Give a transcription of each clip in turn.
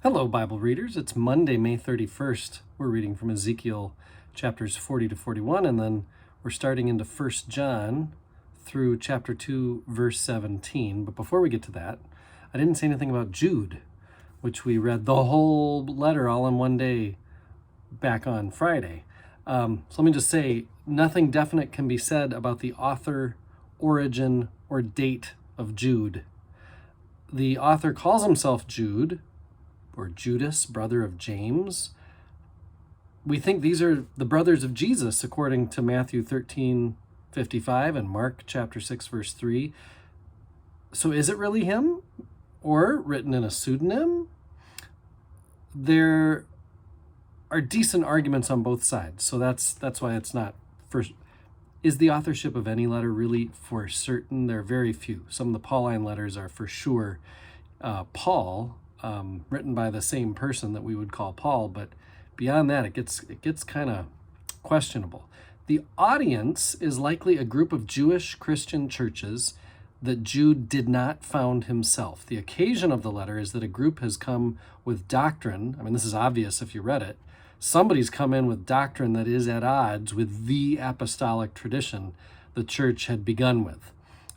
Hello, Bible readers. It's Monday, May 31st. We're reading from Ezekiel chapters 40 to 41, and then we're starting into 1 John through chapter 2, verse 17. But before we get to that, I didn't say anything about Jude, which we read the whole letter all in one day back on Friday. So let me just say, nothing definite can be said about the author, origin, or date of Jude. The author calls himself Jude, or Judas, brother of James. We think these are the brothers of Jesus, according to Matthew 13:55 and Mark chapter 6, verse 3. So is it really him, or written in a pseudonym? There are decent arguments on both sides, so that's why it's not first. Is the authorship of any letter really for certain? There are very few. Some of the Pauline letters are for sure Paul, written by the same person that we would call Paul, but beyond that, it gets kind of questionable. The audience is likely a group of Jewish Christian churches that Jude did not found himself. The occasion of the letter is that a group has come with doctrine. I mean, this is obvious if you read it. Somebody's come in with doctrine that is at odds with the apostolic tradition the church had begun with.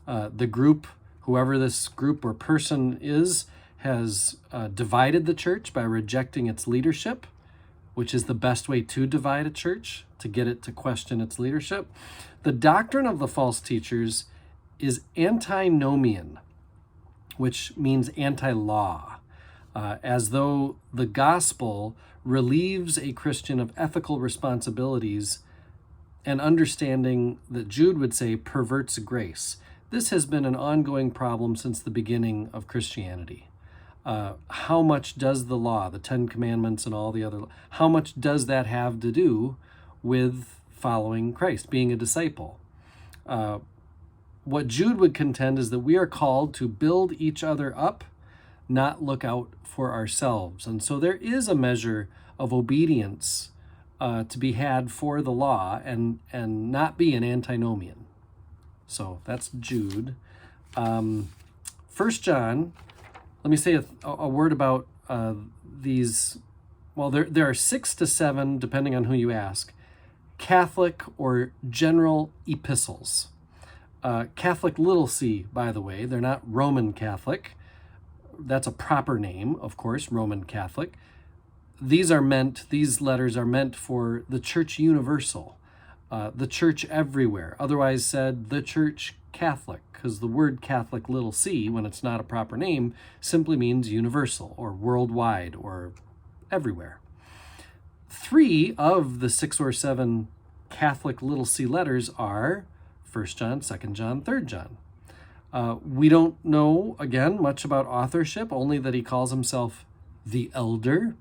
The group, whoever this group or person is, has divided the church by rejecting its leadership, which is the best way to divide a church, to get it to question its leadership. The doctrine of the false teachers is antinomian, which means anti-law, as though the gospel relieves a Christian of ethical responsibilities, and understanding that Jude would say perverts grace. This has been an ongoing problem since the beginning of Christianity. How much does the law, the Ten Commandments and all the other, how much does that have to do with following Christ, being a disciple? What Jude would contend is that we are called to build each other up, not look out for ourselves. And so there is a measure of obedience to be had for the law and not be an antinomian. So that's Jude. 1 John, let me say a word about these. Well, there are 6 to 7, depending on who you ask, Catholic or general epistles. Catholic little c, by the way, they're not Roman Catholic. That's a proper name, of course, Roman Catholic. These letters are meant for the Church Universal, the Church everywhere, otherwise said the Church Catholic, because the word Catholic little c, when it's not a proper name, simply means universal or worldwide or everywhere. 3 of the 6 or 7 Catholic little c letters are 1 John, 2 John, 3 John. We don't know, again, much about authorship, only that he calls himself the elder.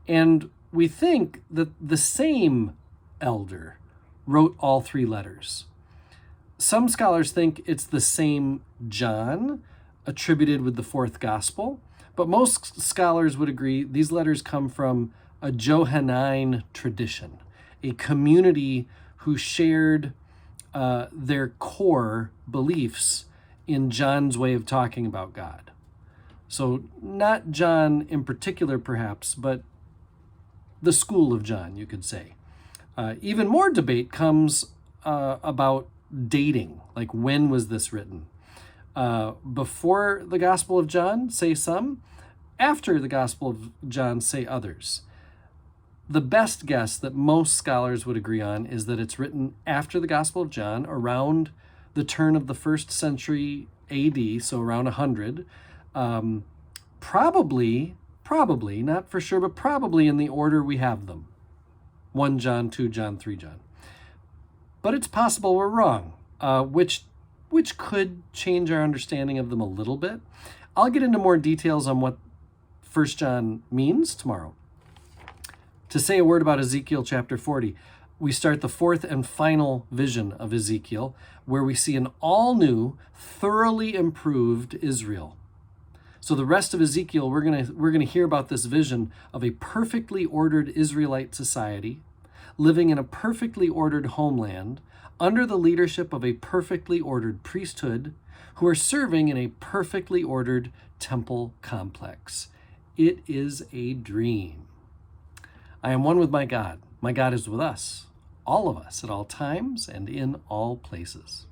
And we think that the same elder wrote all 3 letters. Some scholars think it's the same John, attributed with the 4th gospel, but most scholars would agree these letters come from a Johannine tradition, a community who shared their core beliefs in John's way of talking about God. So not John in particular, perhaps, but the school of John, you could say. Even more debate comes about dating, like when was this written? Before the Gospel of John, say some. After the Gospel of John, say others. The best guess that most scholars would agree on is that it's written after the Gospel of John, around the turn of the 1st century AD, so around 100. Probably, not for sure, but probably in the order we have them. 1 John, 2 John, 3 John. But it's possible we're wrong, which could change our understanding of them a little bit. I'll get into more details on what 1 John means tomorrow. To say a word about Ezekiel chapter 40, we start the 4th and final vision of Ezekiel, where we see an all-new, thoroughly improved Israel. So the rest of Ezekiel, we're gonna hear about this vision of a perfectly ordered Israelite society, living in a perfectly ordered homeland, under the leadership of a perfectly ordered priesthood, who are serving in a perfectly ordered temple complex. it is a dream. I am one with my God. My God is with us, all of us, at all times and in all places.